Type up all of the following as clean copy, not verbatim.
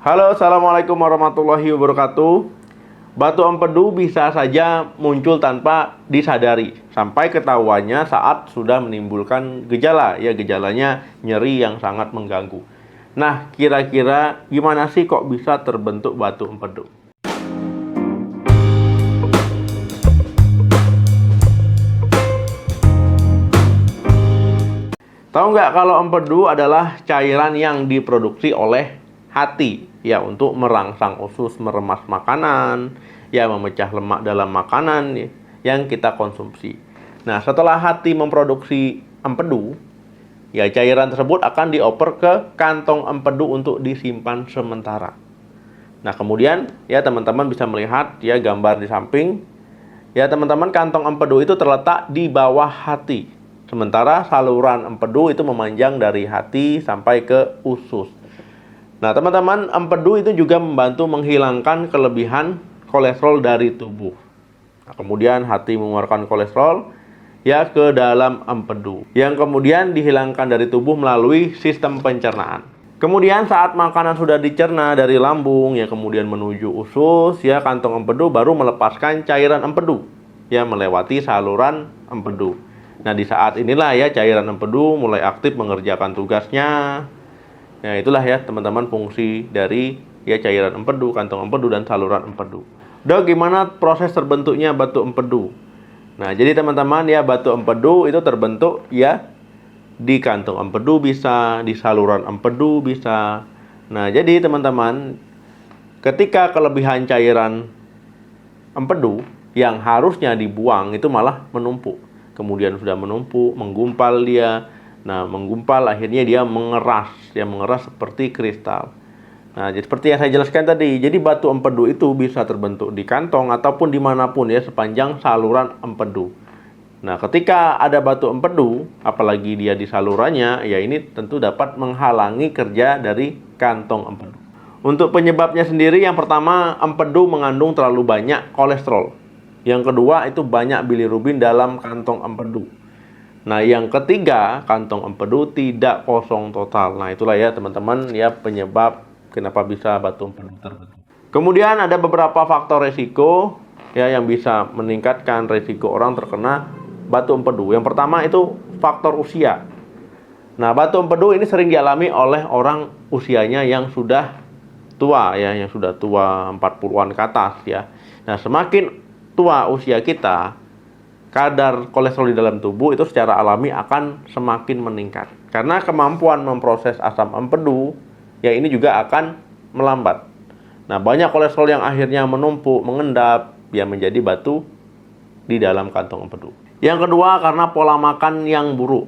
Halo, assalamualaikum warahmatullahi wabarakatuh. Batu empedu bisa saja muncul tanpa disadari, sampai ketahuannya saat sudah menimbulkan gejala. Ya, gejalanya nyeri yang sangat mengganggu. Nah, kira-kira gimana sih kok bisa terbentuk batu empedu? Tahu nggak kalau empedu adalah cairan yang diproduksi oleh hati ya untuk merangsang usus meremas makanan, ya memecah lemak dalam makanan yang kita konsumsi. Nah, setelah hati memproduksi empedu, ya cairan tersebut akan dioper ke kantong empedu untuk disimpan sementara. Nah, kemudian ya teman-teman bisa melihat ya gambar di samping. Ya teman-teman, kantong empedu itu terletak di bawah hati. Sementara saluran empedu itu memanjang dari hati sampai ke usus. Nah teman-teman, empedu itu juga membantu menghilangkan kelebihan kolesterol dari tubuh. Nah, kemudian hati mengeluarkan kolesterol ya ke dalam empedu, yang kemudian dihilangkan dari tubuh melalui sistem pencernaan. Kemudian saat makanan sudah dicerna dari lambung ya kemudian menuju usus, ya kantong empedu baru melepaskan cairan empedu ya melewati saluran empedu. Nah, di saat inilah ya cairan empedu mulai aktif mengerjakan tugasnya. Nah, itulah ya teman-teman fungsi dari ya cairan empedu, kantong empedu, dan saluran empedu. Dok, gimana proses terbentuknya batu empedu? Nah, jadi teman-teman ya batu empedu itu terbentuk ya di kantong empedu bisa, di saluran empedu bisa. Nah, jadi teman-teman, ketika kelebihan cairan empedu yang harusnya dibuang itu malah menumpuk. Kemudian sudah menumpuk, menggumpal dia. Nah, menggumpal akhirnya dia mengeras, ya mengeras seperti kristal. Nah, jadi seperti yang saya jelaskan tadi, jadi batu empedu itu bisa terbentuk di kantong ataupun dimanapun ya sepanjang saluran empedu. Nah, ketika ada batu empedu, apalagi dia di salurannya, ya ini tentu dapat menghalangi kerja dari kantong empedu. Untuk penyebabnya sendiri, yang pertama, empedu mengandung terlalu banyak kolesterol. Yang kedua, itu banyak bilirubin dalam kantong empedu. Nah, yang ketiga, kantong empedu tidak kosong total. Nah, itulah ya teman-teman ya penyebab kenapa bisa batu empedu terbentuk. Kemudian ada beberapa faktor resiko ya yang bisa meningkatkan resiko orang terkena batu empedu. Yang pertama itu faktor usia. Nah, batu empedu ini sering dialami oleh orang usianya yang sudah tua ya, yang sudah tua 40-an ke atas ya. Nah, semakin tua usia kita, kadar kolesterol di dalam tubuh itu secara alami akan semakin meningkat. Karena kemampuan memproses asam empedu, ya ini juga akan melambat. Nah, banyak kolesterol yang akhirnya menumpuk, mengendap, ya menjadi batu di dalam kantong empedu. Yang kedua, karena pola makan yang buruk.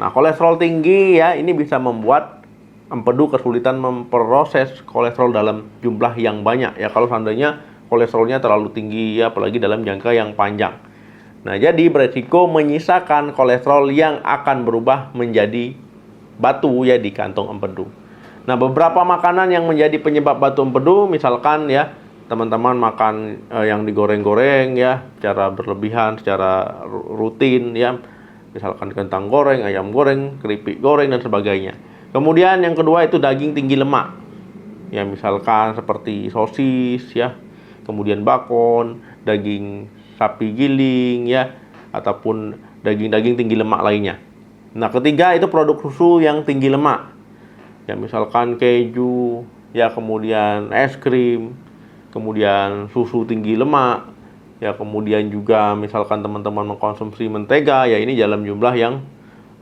Nah, kolesterol tinggi ya ini bisa membuat empedu kesulitan memproses kolesterol dalam jumlah yang banyak. Ya kalau seandainya kolesterolnya terlalu tinggi ya, apalagi dalam jangka yang panjang. Nah, jadi beresiko menyisakan kolesterol yang akan berubah menjadi batu ya di kantong empedu. Nah, beberapa makanan yang menjadi penyebab batu empedu, misalkan ya teman-teman makan yang digoreng-goreng ya secara berlebihan, secara rutin ya, misalkan kentang goreng, ayam goreng, keripik goreng dan sebagainya. Kemudian yang kedua itu daging tinggi lemak. Ya, misalkan seperti sosis ya, kemudian bakon, daging sapi giling ya, ataupun daging-daging tinggi lemak lainnya. Nah, ketiga itu produk susu yang tinggi lemak. Ya, misalkan keju, ya kemudian es krim, kemudian susu tinggi lemak, ya kemudian juga misalkan teman-teman mengkonsumsi mentega, ya ini dalam jumlah yang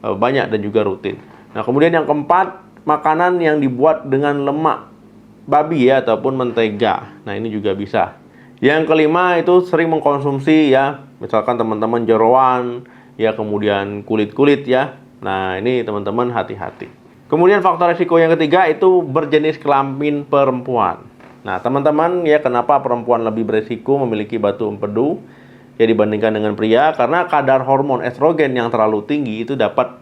banyak dan juga rutin. Nah, kemudian yang keempat, makanan yang dibuat dengan lemak babi ya ataupun mentega. Nah, ini juga bisa. Yang kelima itu sering mengkonsumsi ya, misalkan teman-teman jeroan, ya kemudian kulit-kulit ya. Nah, ini teman-teman hati-hati. Kemudian faktor risiko yang ketiga itu berjenis kelamin perempuan. Nah, teman-teman ya kenapa perempuan lebih beresiko memiliki batu empedu ya dibandingkan dengan pria? Karena kadar hormon estrogen yang terlalu tinggi itu dapat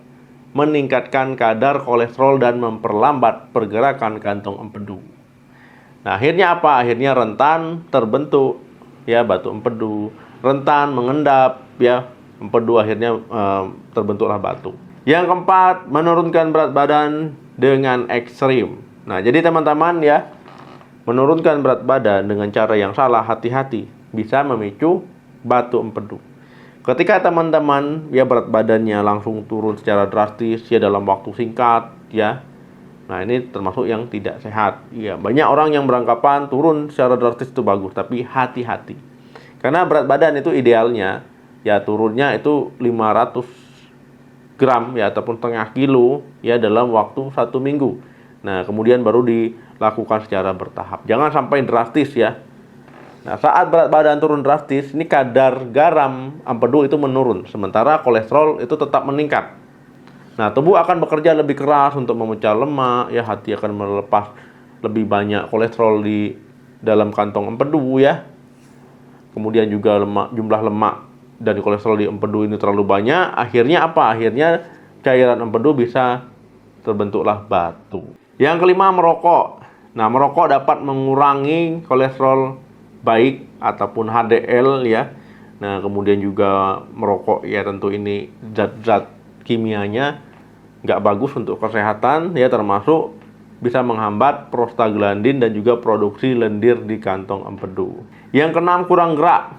meningkatkan kadar kolesterol dan memperlambat pergerakan kantong empedu. Nah, akhirnya apa? Akhirnya rentan terbentuk ya batu empedu, rentan mengendap ya empedu, akhirnya terbentuklah batu. Yang keempat, menurunkan berat badan dengan ekstrim. Nah, jadi teman-teman ya, menurunkan berat badan dengan cara yang salah, hati-hati, bisa memicu batu empedu. Ketika teman-teman ya berat badannya langsung turun secara drastis ya dalam waktu singkat ya. Nah, ini termasuk yang tidak sehat. Ya, banyak orang yang beranggapan turun secara drastis itu bagus, tapi hati-hati. Karena berat badan itu idealnya ya turunnya itu 500 gram ya ataupun setengah kilo ya dalam waktu 1 minggu. Nah, kemudian baru dilakukan secara bertahap. Jangan sampai drastis ya. Nah, saat berat badan turun drastis, ini kadar garam empedu itu menurun, sementara kolesterol itu tetap meningkat. Nah, tubuh akan bekerja lebih keras untuk memecah lemak, ya hati akan melepas lebih banyak kolesterol di dalam kantong empedu ya. Kemudian juga jumlah lemak dan kolesterol di empedu ini terlalu banyak, akhirnya apa? Akhirnya cairan empedu bisa terbentuklah batu. Yang kelima, merokok. Nah, merokok dapat mengurangi kolesterol baik ataupun HDL ya. Nah, kemudian juga merokok ya tentu ini zat-zat kimianya nggak bagus untuk kesehatan ya, termasuk bisa menghambat prostaglandin dan juga produksi lendir di kantong empedu. Yang keenam, kurang gerak.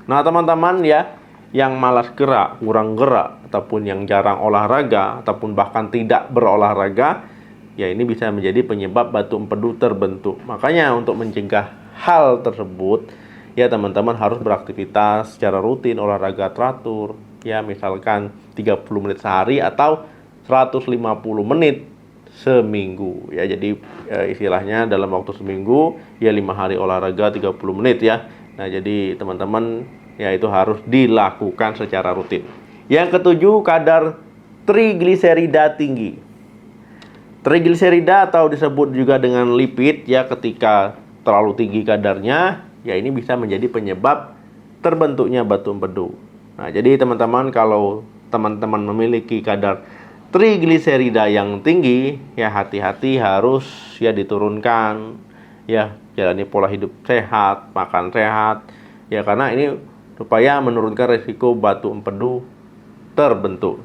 Nah, teman-teman ya yang malas gerak, kurang gerak ataupun yang jarang olahraga ataupun bahkan tidak berolahraga ya, ini bisa menjadi penyebab batu empedu terbentuk. Makanya untuk mencegah hal tersebut ya, teman-teman harus beraktivitas secara rutin, olahraga teratur ya, misalkan 30 menit sehari atau 150 menit seminggu ya. Jadi istilahnya dalam waktu seminggu ya 5 hari olahraga 30 menit ya. Nah, jadi teman-teman ya itu harus dilakukan secara rutin. Yang ketujuh, kadar trigliserida tinggi. Trigliserida atau disebut juga dengan lipid ya, ketika terlalu tinggi kadarnya ya, ini bisa menjadi penyebab terbentuknya batu empedu. Nah, jadi teman-teman kalau teman-teman memiliki kadar trigliserida yang tinggi ya, hati-hati, harus ya diturunkan ya, jalani pola hidup sehat, makan sehat ya, karena ini supaya menurunkan risiko batu empedu terbentuk.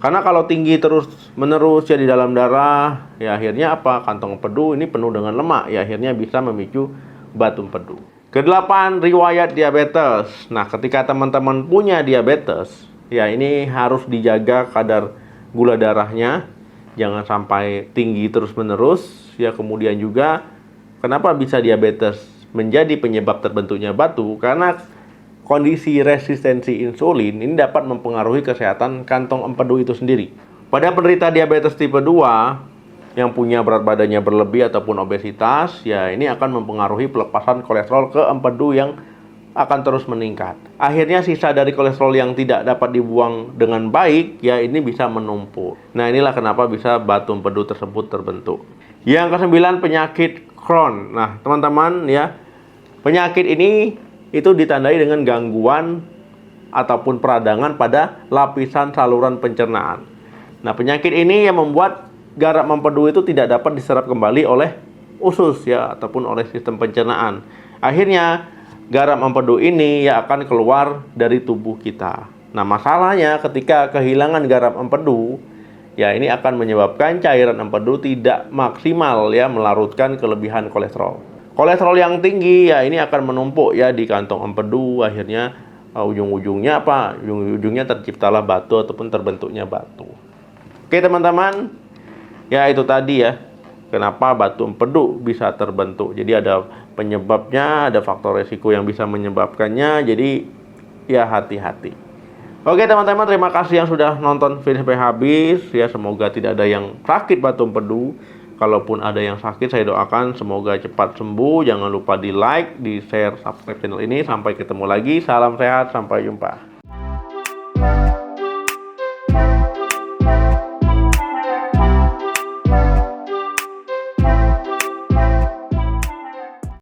Karena kalau tinggi terus menerus ya di dalam darah ya, akhirnya apa? Kantong empedu ini penuh dengan lemak ya, akhirnya bisa memicu batu empedu. Kedelapan, riwayat diabetes. Nah, ketika teman-teman punya diabetes ya, ini harus dijaga kadar gula darahnya, jangan sampai tinggi terus menerus ya. Kemudian juga kenapa bisa diabetes menjadi penyebab terbentuknya batu? Karena kondisi resistensi insulin ini dapat mempengaruhi kesehatan kantong empedu itu sendiri. Pada penderita diabetes tipe 2 yang punya berat badannya berlebih ataupun obesitas, ya ini akan mempengaruhi pelepasan kolesterol ke empedu yang akan terus meningkat. Akhirnya sisa dari kolesterol yang tidak dapat dibuang dengan baik, ya ini bisa menumpuk. Nah, inilah kenapa bisa batu empedu tersebut terbentuk. Yang ke-9, penyakit Crohn. Nah, teman-teman ya, penyakit ini itu ditandai dengan gangguan ataupun peradangan pada lapisan saluran pencernaan. Nah, penyakit ini yang membuat garam empedu itu tidak dapat diserap kembali oleh usus ya ataupun oleh sistem pencernaan. Akhirnya garam empedu ini ya akan keluar dari tubuh kita. Nah, masalahnya ketika kehilangan garam empedu ya, ini akan menyebabkan cairan empedu tidak maksimal ya, melarutkan kelebihan kolesterol. Kolesterol yang tinggi ya ini akan menumpuk ya di kantong empedu, akhirnya ujung-ujungnya apa? Ujung-ujungnya terciptalah batu ataupun terbentuknya batu. Oke, teman-teman, ya itu tadi ya kenapa batu empedu bisa terbentuk. Jadi ada penyebabnya, ada faktor resiko yang bisa menyebabkannya, jadi ya hati-hati. Oke, teman-teman, terima kasih yang sudah nonton video sampai habis ya. Semoga tidak ada yang sakit batu empedu. Kalaupun ada yang sakit, saya doakan semoga cepat sembuh. Jangan lupa di like, di share, subscribe channel ini. Sampai ketemu lagi. Salam sehat, sampai jumpa.